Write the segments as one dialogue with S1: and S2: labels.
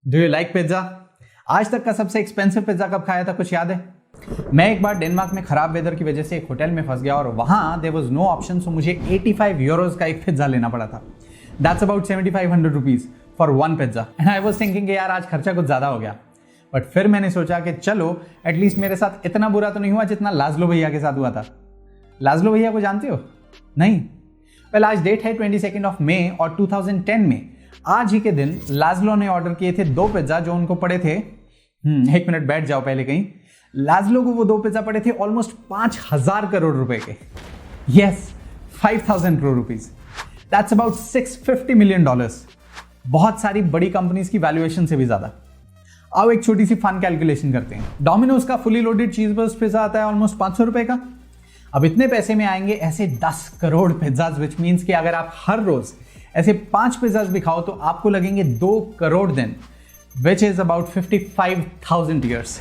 S1: Do you like pizza? आज तक का सबसे एक्सपेंसिव पिज्जा कब खाया था, कुछ याद है? मैं एक बार डेनमार्क में खराब वेदर की वजह से एक होटल में फंस गया और वहां देयर वाज नो ऑप्शन, सो मुझे 85 यूरोज का एक पिज्जा लेना पड़ा था। That's about 7500 rupees for one pizza. And I was thinking कि यार आज खर्चा कुछ ज्यादा हो गया, बट फिर मैंने सोचा कि चलो एटलीस्ट मेरे साथ इतना बुरा तो नहीं हुआ जितना लाजलो भैया के साथ हुआ था। लाजलो भैया को जानते हो? नहीं? वेल, आज डेट है 22 ऑफ मई और 2010 में आज ही के दिन लाजलो ने ऑर्डर किए थे 2 पिज्जा जो उनको पड़े थे, एक मिनट बैठ जाओ पहले कहीं। लाजलो को वो 2 पिज्जा पड़े थे ऑलमोस्ट 5000 करोड़ रुपए के। Yes, 5000 crore rupees. That's about $650 million. बहुत सारी बड़ी कंपनीज की वैल्यूएशन से भी ज्यादा। आओ एक छोटी सी फन कैलकुलेशन करते हैं। डोमिनोज का fully loaded cheese burst pizza आता है ऑलमोस्ट 500 रुपए का। अब इतने पैसे में आएंगे ऐसे 10 करोड़ पिज्जाज, विच मीन्स कि अगर आप हर रोज ऐसे 5 पिज्जाज भी खाओ तो आपको लगेंगे 2 करोड़ दिन, विच इज अबाउट 55,000 ईयर्स।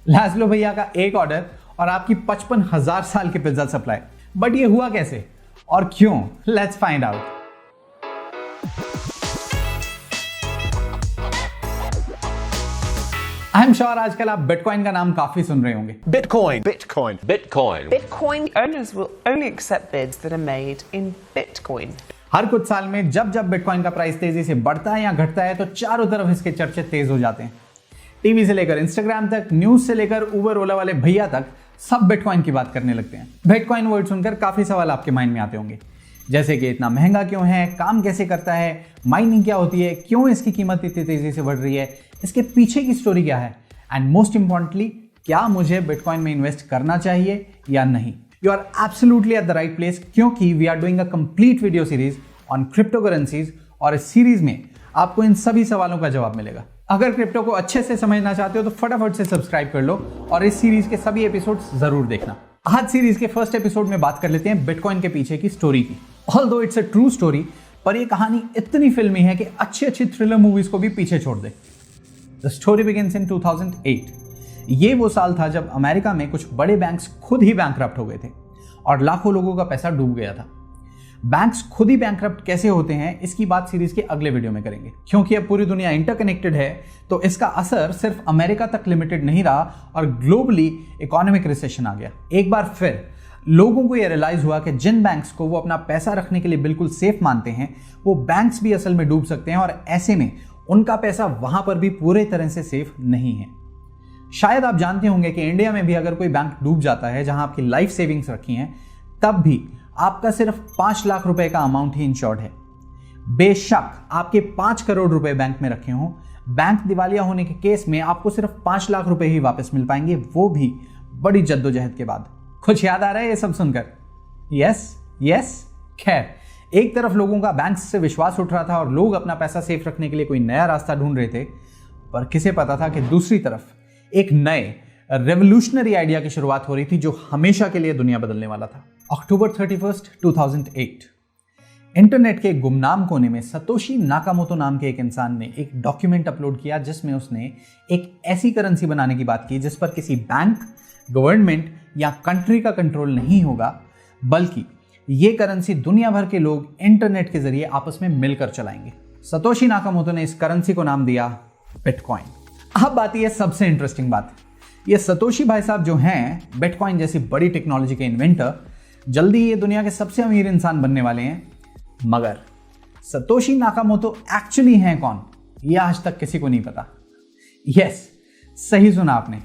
S1: लाजलो भैया का एक ऑर्डर और आपकी 55,000 साल की पिज्जा सप्लाई। बट ये हुआ कैसे और क्यों? Let's find out. I am sure आजकल आप बिटकॉइन का नाम काफी सुन रहे होंगे।
S2: Bitcoin.
S3: Bitcoin owners will only accept bids that are made in Bitcoin.
S1: हर कुछ साल में जब जब बिटकॉइन का प्राइस तेजी से बढ़ता है या घटता है तो चारों तरफ इसके चर्चे तेज हो जाते हैं। टीवी से लेकर इंस्टाग्राम तक, न्यूज से लेकर उबर ओला वाले भैया तक सब बिटकॉइन की बात करने लगते हैं। बिटकॉइन वर्ड सुनकर काफी सवाल आपके माइंड में आते होंगे, जैसे कि इतना महंगा क्यों है, काम कैसे करता है, माइनिंग क्या होती है, क्यों इसकी कीमत इतनी तेजी से बढ़ रही है, इसके पीछे की स्टोरी क्या है, एंड मोस्ट इंपॉर्टेंटली क्या मुझे बिटकॉइन में इन्वेस्ट करना चाहिए या नहीं। You are absolutely at the right place, क्योंकि we are doing a complete video series on cryptocurrencies और इस सीरीज में आपको इन सभी सवालों का जवाब मिलेगा। अगर क्रिप्टो को अच्छे से समझना चाहते हो तो फटाफट से सब्सक्राइब कर लो और इस सीरीज के सभी एपिसोड्स जरूर देखना। आज सीरीज के फर्स्ट एपिसोड में बात कर लेते हैं बिटकॉइन के पीछे की स्टोरी की। Although it's a true story, पर यह कहानी इतनी फिल्मी है कि अच्छी अच्छी थ्रिलर मूवीज को भी पीछे छोड़ दे। The story begins in 2008। ये वो साल था जब अमेरिका में कुछ बड़े बैंक्स खुद ही बैंकरप्ट हो गए थे और लाखों लोगों का पैसा डूब गया था। बैंक्स खुद ही बैंकरप्ट कैसे होते हैं इसकी बात सीरीज के अगले वीडियो में करेंगे, क्योंकि अब पूरी दुनिया इंटरकनेक्टेड है तो इसका असर सिर्फ अमेरिका तक लिमिटेड नहीं रहा और ग्लोबली इकोनॉमिक रिसेशन आ गया। एक बार फिर लोगों को यह रियलाइज हुआ कि जिन बैंक्स को वो अपना पैसा रखने के लिए बिल्कुल सेफ मानते हैं वो बैंक्स भी असल में डूब सकते हैं और ऐसे में उनका पैसा वहां पर भी पूरे तरह से सेफ नहीं है। शायद आप जानते होंगे कि इंडिया में भी अगर कोई बैंक डूब जाता है जहां आपकी लाइफ सेविंग्स रखी हैं, तब भी आपका सिर्फ 5 लाख रुपए का अमाउंट ही इंश्योर्ड है। बेशक आपके 5 करोड़ रुपए बैंक में रखे हों, बैंक दिवालिया होने के केस में आपको सिर्फ 5 लाख रुपए ही वापस मिल पाएंगे, वो भी बड़ी जद्दोजहद के बाद। कुछ याद आ रहा है ये सब सुनकर? यस। खैर, एक तरफ लोगों का बैंक से विश्वास उठ रहा था और लोग अपना पैसा सेफ रखने के लिए कोई नया रास्ता ढूंढ रहे थे, पर किसे पता था कि दूसरी तरफ एक नए रेवोल्यूशनरी आइडिया की शुरुआत हो रही थी जो हमेशा के लिए दुनिया बदलने वाला था। अक्टूबर 31, 2008 इंटरनेट के गुमनाम कोने में सतोशी नाकामोटो नाम के एक इंसान ने एक डॉक्यूमेंट अपलोड किया जिसमें उसने एक ऐसी करेंसी बनाने की बात की जिस पर किसी बैंक, गवर्नमेंट या कंट्री का कंट्रोल नहीं होगा, बल्कि ये करेंसी दुनिया भर के लोग इंटरनेट के जरिए आपस में मिलकर चलाएंगे। सतोशी नाकामोटो ने इस करेंसी को नाम दिया बिटकॉइन। अब आती है सबसे इंटरेस्टिंग बात। ये सतोशी भाई साहब जो हैं बिटकॉइन जैसी बड़ी टेक्नोलॉजी के इन्वेंटर, जल्दी ये दुनिया के सबसे अमीर इंसान बनने वाले हैं। मगर सतोशी नाकामोटो एक्चुअली हैं कौन, ये आज तक किसी को नहीं पता। यस, सही सुना आपने,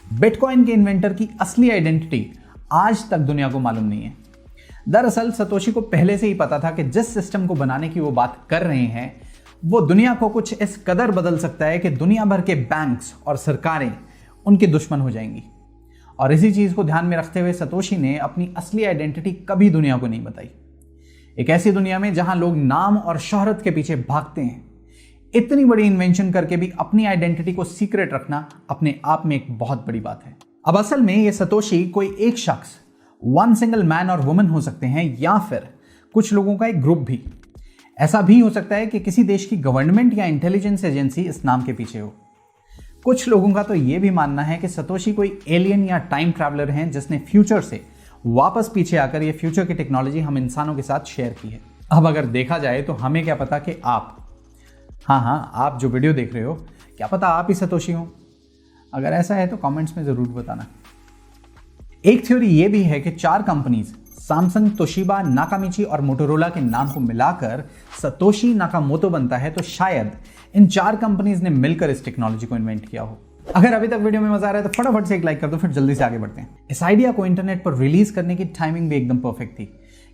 S1: बिटकॉइन के इन्वेंटर की असली आइडेंटिटी आज तक दुनिया को मालूम नहीं है। दरअसल सतोशी को पहले से ही पता था कि जिस सिस्टम को बनाने की वो बात कर रहे हैं वो दुनिया को कुछ इस कदर बदल सकता है कि दुनिया भर के बैंक्स और सरकारें उनके दुश्मन हो जाएंगी। और इसी चीज को ध्यान में रखते हुए सतोशी ने अपनी असली आइडेंटिटी कभी दुनिया को नहीं बताई। एक ऐसी दुनिया में जहां लोग नाम और शोहरत के पीछे भागते हैं, इतनी बड़ी इन्वेंशन करके भी अपनी आइडेंटिटी को सीक्रेट रखना अपने आप में एक बहुत बड़ी बात है। अब असल में ये सतोशी कोई एक शख्स, वन सिंगल मैन और वुमन हो सकते हैं, या फिर कुछ लोगों का एक ग्रुप भी। ऐसा भी हो सकता है कि किसी देश की गवर्नमेंट या इंटेलिजेंस एजेंसी इस नाम के पीछे हो। कुछ लोगों का तो यह भी मानना है कि सतोशी कोई एलियन या टाइम ट्रैवलर हैं जिसने फ्यूचर से वापस पीछे आकर ये फ्यूचर की टेक्नोलॉजी हम इंसानों के साथ शेयर की है। अब अगर देखा जाए तो हमें क्या पता कि आप हाँ, आप जो वीडियो देख रहे हो, क्या पता आप ही सतोशी हो? अगर ऐसा है तो कमेंट्स में जरूर बताना। एक थ्योरी ये भी है कि 4 कंपनीज सैमसंग, तोशिबा, नाकामिची और मोटोरोला के नाम को मिलाकर सतोशी नाकामोटो बनता है, तो शायद इन 4 कंपनीज ने मिलकर इस टेक्नोलॉजी को इन्वेंट किया हो। अगर अभी तक वीडियो में मजा आ रहा है तो फटाफट से एक लाइक कर दो, फिर जल्दी से आगे बढ़ते हैं। इस आइडिया को इंटरनेट पर रिलीज करने की टाइमिंग भी एकदम परफेक्ट थी,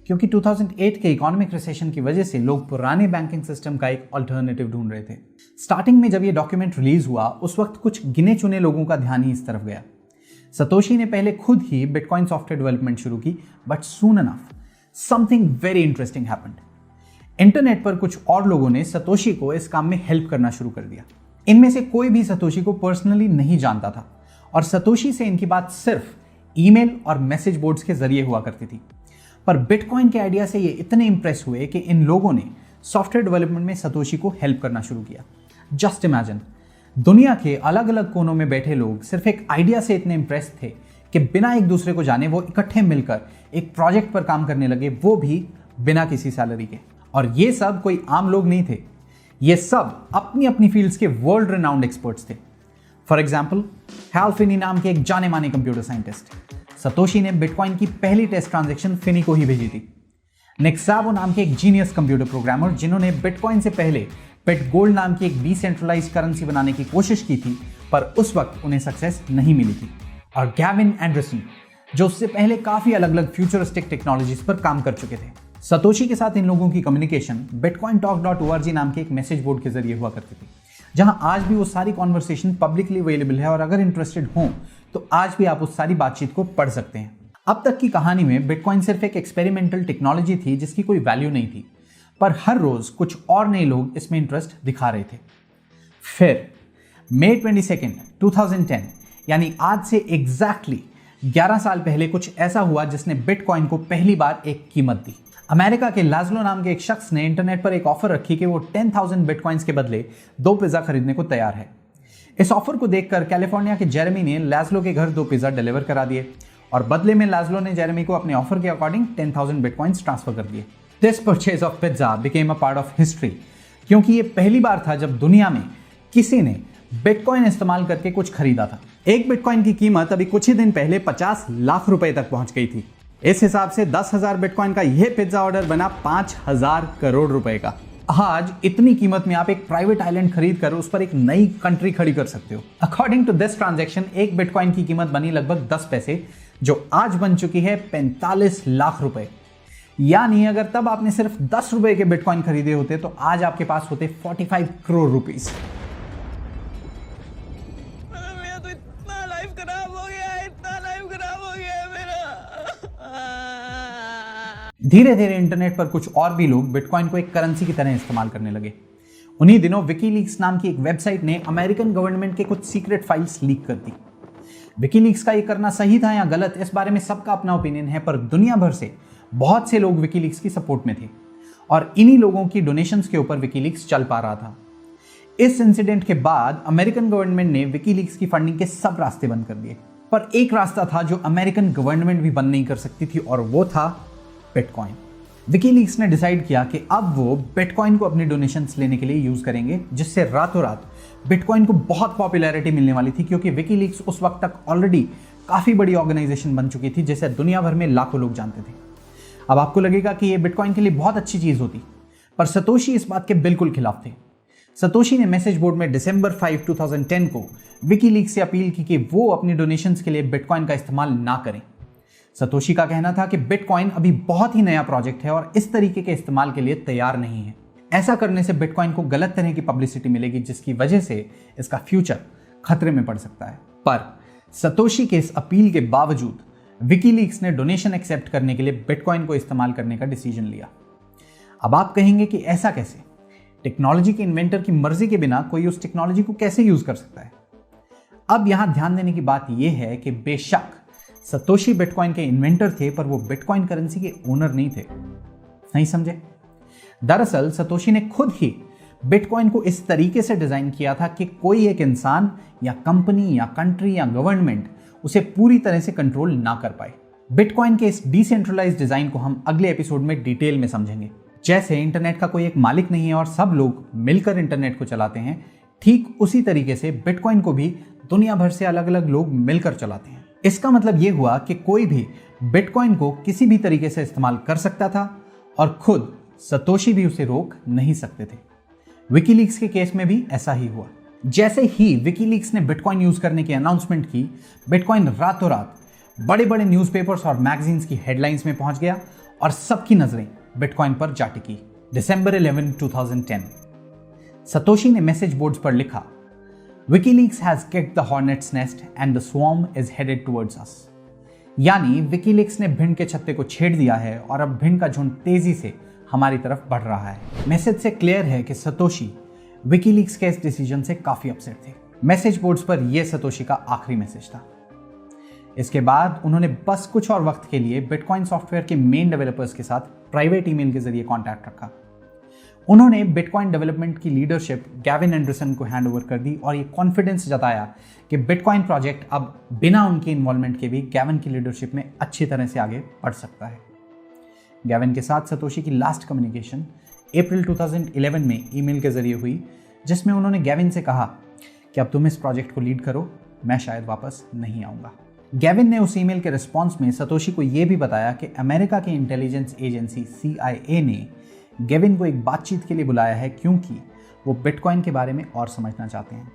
S1: क्योंकि 2008 के इकोनॉमिक रिसेशन की वजह से लोग पुराने बैंकिंग सिस्टम का एक अल्टरनेटिव ढूंढ रहे थे। स्टार्टिंग में जब ये डॉक्यूमेंट रिलीज हुआ, उस वक्त कुछ गिने चुने लोगों का ध्यान ही इस तरफ गया। सतोशी ने पहले खुद ही बिटकॉइन सॉफ्टवेयर डेवलपमेंट शुरू की, but soon enough something very interesting happened. Internet पर कुछ और लोगों ने सतोशी को इस काम में हेल्प करना शुरू कर दिया। इनमें से कोई भी सतोशी को पर्सनली नहीं जानता था और सतोशी से इनकी बात सिर्फ ईमेल और मैसेज बोर्ड्स के जरिए हुआ करती थी। पर बिटकॉइन के आइडिया से ये इतने इंप्रेस हुए कि इन लोगों ने सॉफ्टवेयर डेवलपमेंट में सतोशी को हेल्प करना शुरू किया। जस्ट इमेजिन, दुनिया के अलग अलग कोनों में बैठे लोग सिर्फ एक आइडिया से इतने इंप्रेस थे कि बिना एक दूसरे को जाने वो इकट्ठे मिलकर एक प्रोजेक्ट पर काम करने लगे, वो भी बिना किसी सैलरी के। और ये सब कोई आम लोग नहीं थे, ये सब अपनी अपनी फील्ड्स के वर्ल्ड रिनाउंड एक्सपर्ट्स थे। फॉर एग्जाम्पल, हैल फिनी नाम के एक जाने माने कंप्यूटर साइंटिस्ट, सतोशी ने बिटकॉइन की पहली टेस्ट ट्रांजैक्शन फिनी को ही भेजी थी। निक साबो नाम के एक जीनियस कंप्यूटर प्रोग्रामर, जिन्होंने बिटकॉइन से पहले बिटगोल्ड नाम की एक डिसेंट्रलाइज्ड करेंसी बनाने की कोशिश की थी, पर उस वक्त उन्हें सक्सेस नहीं मिली थी। और गैविन एंडरसन, जो उससे पहले काफी अलग अलग फ्यूचरिस्टिक टेक्नोलॉजीज पर काम कर चुके थे। सतोशी के साथ इन लोगों की कम्युनिकेशन bitcointalk.org नाम के एक मैसेज बोर्ड के जरिए हुआ करती थी, जहां आज भी वो सारी कॉन्वर्सेशन पब्लिकली अवेलेबल है और अगर इंटरेस्टेड हो तो आज भी आप उस सारी बातचीत को पढ़ सकते हैं। अब तक की कहानी में बिटकॉइन सिर्फ एक एक्सपेरिमेंटल टेक्नोलॉजी थी जिसकी कोई वैल्यू नहीं थी, पर हर रोज कुछ और नए लोग इसमें इंटरेस्ट दिखा रहे थे। फिर मई 22, 2010 यानी आज से एग्जैक्टली 11 साल पहले कुछ ऐसा हुआ जिसने बिटकॉइन को पहली बार एक कीमत दी। अमेरिका के लाजलो नाम के एक शख्स ने इंटरनेट पर एक ऑफर रखी कि वो 10,000 बिटकॉइंस के बदले 2 पिज्जा खरीदने को तैयार है। इस ऑफर को देखकर कैलिफोर्निया के जेरेमी ने लाजलो के घर 2 पिज्जा डिलीवर करा दिए और बदले में लाजलो ने जेरेमी को अपने ऑफर के अकॉर्डिंग 10,000 बिटकॉइंस ट्रांसफर कर दिए। This purchase of pizza became a part of history, क्योंकि ये पहली बार था जब दुनिया में किसी ने बिटकॉइन इस्तेमाल करके कुछ खरीदा था। एक बिटकॉइन की कीमत अभी कुछ ही दिन पहले 50 लाख रुपए तक पहुंच गई थी। इस हिसाब से 10,000 बिटकॉइन का यह पिज्जा ऑर्डर बना 5,000 करोड़ रुपए का। आज इतनी कीमत में आप एक प्राइवेट आइलैंड खरीद कर उस पर एक नई कंट्री खड़ी कर सकते हो। अकॉर्डिंग टू दिस ट्रांजैक्शन एक बिटकॉइन की कीमत बनी लगभग 10 पैसे, जो आज बन चुकी है 45 लाख रुपए। यानी अगर तब आपने सिर्फ 10 रुपए के बिटकॉइन खरीदे होते तो आज आपके पास होते 45 करोड़ रुपीस। धीरे धीरे इंटरनेट पर कुछ और भी लोग बिटकॉइन को एक करेंसी की तरह इस्तेमाल करने लगे। उन्हीं दिनों विकीलीक्स नाम की एक वेबसाइट ने अमेरिकन गवर्नमेंट के कुछ सीक्रेट फाइल्स लीक कर दी। विकीलीक्स का ये करना सही था या गलत, इस बारे में सबका अपना ओपिनियन है, पर दुनिया भर से बहुत से लोग विकीलीक्स की सपोर्ट में थे और इन्हीं लोगों की डोनेशंस के ऊपर विकीलीक्स चल पा रहा था। इस इंसिडेंट के बाद अमेरिकन गवर्नमेंट ने विकीलीक्स की फंडिंग के सब रास्ते बंद कर दिए, पर एक रास्ता था जो अमेरिकन गवर्नमेंट भी बंद नहीं कर सकती थी और वो था बिटकॉइन। विकीलीक्स ने डिसाइड किया कि अब वो बिटकॉइन को अपनी डोनेशंस लेने के लिए यूज करेंगे, जिससे रातों रात बिटकॉइन को बहुत पॉपुलैरिटी मिलने वाली थी, क्योंकि विकीलीक्स उस वक्त तक ऑलरेडी काफी बड़ी ऑर्गेनाइजेशन बन चुकी थी जिसे दुनिया भर में लाखों लोग जानते थे। अब आपको लगेगा कि ये बिटकॉइन के लिए बहुत अच्छी चीज होती, पर सतोशी इस बात के बिल्कुल खिलाफ थे। सतोशी ने मैसेज बोर्ड में दिसंबर 5, 2010 को विकीलीक्स से अपील की कि वो अपनी डोनेशंस के लिए बिटकॉइन का इस्तेमाल ना करें। सतोशी का कहना था कि बिटकॉइन अभी बहुत ही नया प्रोजेक्ट है और इस तरीके के इस्तेमाल के लिए तैयार नहीं है। ऐसा करने से बिटकॉइन को गलत तरह की पब्लिसिटी मिलेगी, जिसकी वजह से इसका फ्यूचर खतरे में पड़ सकता है। पर सतोशी के इस अपील के बावजूद विकीलीक्स ने डोनेशन एक्सेप्ट करने के लिए बिटकॉइन को इस्तेमाल करने का डिसीजन लिया। अब आप कहेंगे कि ऐसा कैसे? टेक्नोलॉजी के इन्वेंटर की मर्जी के बिना कोई उस टेक्नोलॉजी को कैसे यूज कर सकता है? अब यहां ध्यान देने की बात यह है कि बेशक सतोशी बिटकॉइन के इन्वेंटर थे, पर वो बिटकॉइन करेंसी के ओनर नहीं थे। नहीं समझे? दरअसल सतोशी ने खुद ही बिटकॉइन को इस तरीके से डिजाइन किया था कि कोई एक इंसान या कंपनी या कंट्री या गवर्नमेंट उसे पूरी तरह से कंट्रोल ना कर पाए। बिटकॉइन के इस डिसेंट्रलाइज्ड डिजाइन को हम अगले एपिसोड में डिटेल में समझेंगे। जैसे इंटरनेट का कोई एक मालिक नहीं है और सब लोग मिलकर इंटरनेट को चलाते हैं, ठीक उसी तरीके से बिटकॉइन को भी दुनिया भर से अलग अलग लोग मिलकर चलाते हैं। इसका मतलब यह हुआ कि कोई भी बिटकॉइन को किसी भी तरीके से इस्तेमाल कर सकता था और खुद सतोशी भी उसे रोक नहीं सकते थे। विकीलीक्स के केस में भी ऐसा ही हुआ। जैसे ही विकीलीक्स ने बिटकॉइन यूज करने की अनाउंसमेंट की, बिटकॉइन रातों रात बड़े बड़े न्यूज़पेपर्स और मैगजीन्स की हेडलाइंस में पहुंच गया और सबकी नजरें बिटकॉइन पर जा टिकी। दिसंबर 11, 2010 सतोशी ने मैसेज बोर्ड्स पर लिखा, WikiLeaks has kicked the hornets nest and the swarm is headed towards अस। यानी विकीलीक्स ने भिंड के छत्ते को छेड़ दिया है और अब भिंड का झुंड तेजी से हमारी तरफ बढ़ रहा है। मैसेज से क्लियर है कि सतोशी विकीलीक्स के इस डिसीजन से काफी अपसेट थे। मैसेज बोर्ड्स पर यह सतोशी का आखिरी मैसेज था। इसके बाद उन्होंने बस कुछ और वक्त के लिए बिटकॉइन सॉफ्टवेयर के मेन डेवलपर्स के साथ प्राइवेट ईमेल के जरिए कांटेक्ट रखा। उन्होंने बिटकॉइन डेवलपमेंट की लीडरशिप गैविन एंडरसन को हैंड ओवर कर दी और ये कॉन्फिडेंस जताया कि बिटकॉइन प्रोजेक्ट अब बिना उनके इन्वॉल्वमेंट के भी गैविन की लीडरशिप में अच्छी तरह से आगे बढ़ सकता है। गैविन के साथ सतोशी की लास्ट कम्युनिकेशन अप्रैल 2011 में ईमेल के जरिए हुई, जिसमें उन्होंने गैविन से कहा कि अब तुम इस प्रोजेक्ट को लीड करो, मैं शायद वापस नहीं आऊंगा। गैविन ने उस ईमेल के रिस्पॉन्स में सतोशी को यह भी बताया कि अमेरिका की इंटेलिजेंस एजेंसी CIA ने गैविन को एक बातचीत के लिए बुलाया है क्योंकि वो बिटकॉइन के बारे में और समझना चाहते हैं।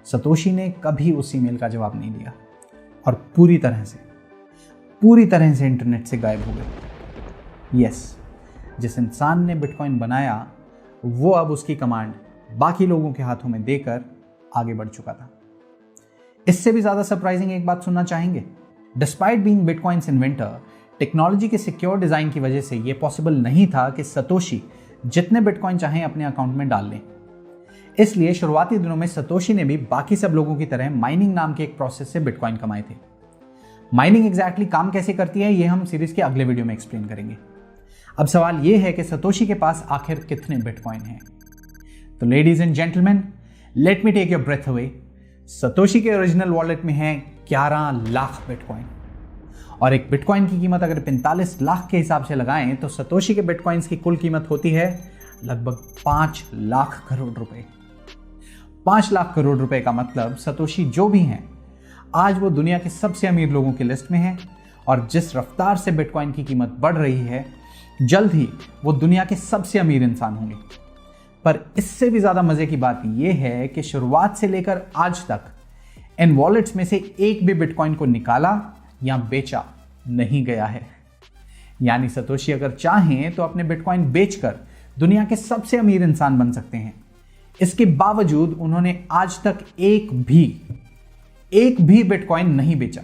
S1: सतोशी ने कभी उस ईमेल का जवाब नहीं दिया और पूरी तरह से इंटरनेट से गायब हो गए। यस, जिस इंसान ने बिटकॉइन बनाया वो अब उसकी कमांड बाकी लोगों के हाथों में देकर आगे बढ़ चुका था। इससे भी ज्यादा सरप्राइजिंग एक बात सुनना चाहेंगे? Despite being bitcoins inventor, technology के सिक्योर डिजाइन की वजह से यह पॉसिबल नहीं था कि सतोशी जितने बिटकॉइन चाहें अपने अकाउंट में डाल लें। इसलिए शुरुआती दिनों में सतोशी ने भी बाकी सब लोगों की तरह माइनिंग नाम के एक प्रोसेस से बिटकॉइन कमाए थे। माइनिंग एग्जैक्टली काम कैसे करती है, यह हम सीरीज के अगले वीडियो में एक्सप्लेन करेंगे। अब सवाल यह है कि सतोशी के पास आखिर कितने बिटकॉइन हैं? तो ladies and gentleman, let me take your breath away. Satoshi के ओरिजिनल वॉलेट में है 11 लाख बिटकॉइन और एक बिटकॉइन की कीमत अगर 45 लाख के हिसाब से लगाएं तो सतोशी के बिटकॉइंस की कुल कीमत होती है लगभग 5 लाख करोड़ रुपए। 5 लाख करोड़ रुपए का मतलब सतोशी जो भी हैं आज वो दुनिया के सबसे अमीर लोगों की लिस्ट में है और जिस रफ्तार से बिटकॉइन की कीमत बढ़ रही है जल्द ही वो दुनिया के सबसे अमीर इंसान होंगे। पर इससे भी ज्यादा मजे की बात यह है कि शुरुआत से लेकर आज तक इन वॉलेट्स में से एक भी बिटकॉइन को निकाला या बेचा नहीं गया है। यानी सतोशी अगर चाहें तो अपने बिटकॉइन बेचकर दुनिया के सबसे अमीर इंसान बन सकते हैं। इसके बावजूद उन्होंने आज तक एक भी बिटकॉइन नहीं बेचा।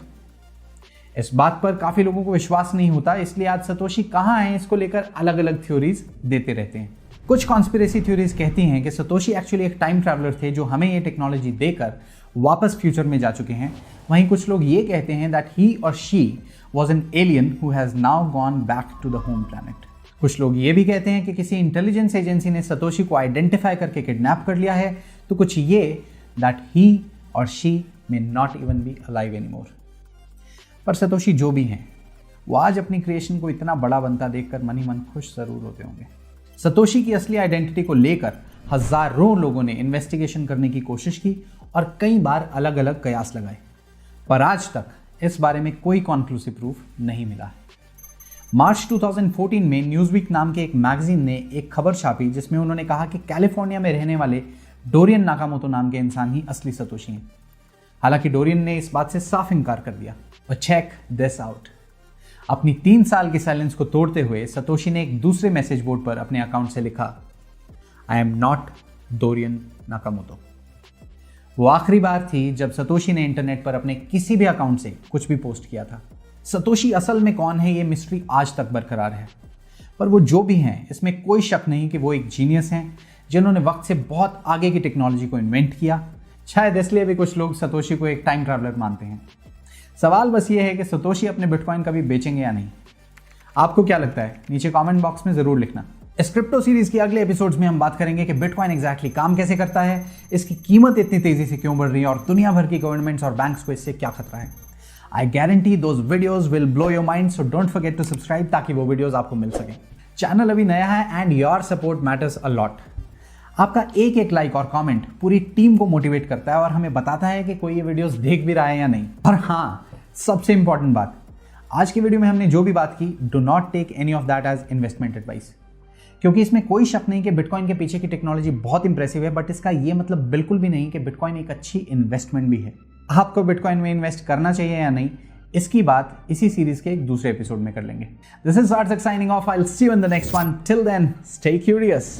S1: इस बात पर काफी लोगों को विश्वास नहीं होता, इसलिए आज सतोशी कहां हैं इसको लेकर अलग अलग थ्योरीज देते रहते हैं। कुछ कॉन्स्पिरेसी थ्योरीज कहती हैं कि सतोशी एक्चुअली एक टाइम ट्रैवलर थे जो हमें ये टेक्नोलॉजी देकर वापस फ्यूचर में जा चुके हैं। वहीं कुछ लोग ये कहते हैं that he or she was an alien who has now gone back to the home planet. कुछ लोग ये भी कहते हैं कि किसी इंटेलिजेंस एजेंसी ने सतोशी को आइडेंटिफाई करके किडनैप कर लिया है। तो कुछ ये that he or she may not even be alive anymore. पर सतोशी जो भी हैं वो आज अपनी क्रिएशन को इतना बड़ा बनता देखकर मन ही मन खुश जरूर होते होंगे। सतोशी की असली आइडेंटिटी को लेकर हजारों लोगों ने इन्वेस्टिगेशन करने की कोशिश की और कई बार अलग अलग कयास लगाए, पर आज तक इस बारे में कोई कॉन्क्लूसिव प्रूफ नहीं मिला है। मार्च 2014 में न्यूज़वीक नाम के एक मैगजीन ने एक खबर छापी जिसमें उन्होंने कहा कि कैलिफोर्निया में रहने वाले डोरियन नाकामोतो नाम के इंसान ही असली सतोशी हैं। हालांकि डोरियन ने इस बात से साफ इनकार कर दिया। और चेक दिस आउट, अपनी 3 साल की साइलेंस को तोड़ते हुए सतोशी ने एक दूसरे मैसेज बोर्ड पर अपने अकाउंट से लिखा, I am not Dorian Nakamoto. वो आखिरी बार थी जब सतोशी ने इंटरनेट पर अपने किसी भी अकाउंट से कुछ भी पोस्ट किया था। सतोशी असल में कौन है ये मिस्ट्री आज तक बरकरार है, पर वो जो भी हैं इसमें कोई शक नहीं कि वो एक जीनियस हैं जिन्होंने वक्त से बहुत आगे की टेक्नोलॉजी को इन्वेंट किया। शायद इसलिए भी कुछ लोग सतोशी को एक टाइम ट्रैवलर मानते हैं। सवाल बस ये है कि सतोशी अपने बिटकॉइन कभी बेचेंगे या नहीं। आपको क्या लगता है? नीचे कमेंट बॉक्स में जरूर लिखना। इस क्रिप्टो सीरीज के अगले एपिसोड्स में हम बात करेंगे कि बिटकॉइन एग्जैक्टली काम कैसे करता है, इसकी कीमत इतनी तेजी से क्यों बढ़ रही है और दुनिया भर की गवर्नमेंट्स और बैंक्स को इससे क्या खतरा है। I guarantee those videos will blow your mind, so don't forget to subscribe ताकि वो वीडियोज आपको मिल सकें। चैनल अभी नया है and your support matters a lot. आपका एक एक लाइक और कमेंट पूरी टीम को मोटिवेट करता है और हमें बताता है कि कोई ये वीडियोस देख भी रहा है या नहीं। और हाँ, सबसे इंपॉर्टेंट बात, आज की वीडियो में हमने जो भी बात की, do not take any of that as investment advice, क्योंकि इसमें कोई शक नहीं कि बिटकॉइन के पीछे की टेक्नोलॉजी बहुत इंप्रेसिव है, बट इसका ये मतलब बिल्कुल भी नहीं कि बिटकॉइन एक अच्छी इन्वेस्टमेंट भी है। आपको बिटकॉइन में इन्वेस्ट करना चाहिए या नहीं, इसकी बात इसी सीरीज के एक दूसरे एपिसोड में कर लेंगे। This is Sarthak signing off. I will see you in the next one. Till then, stay curious.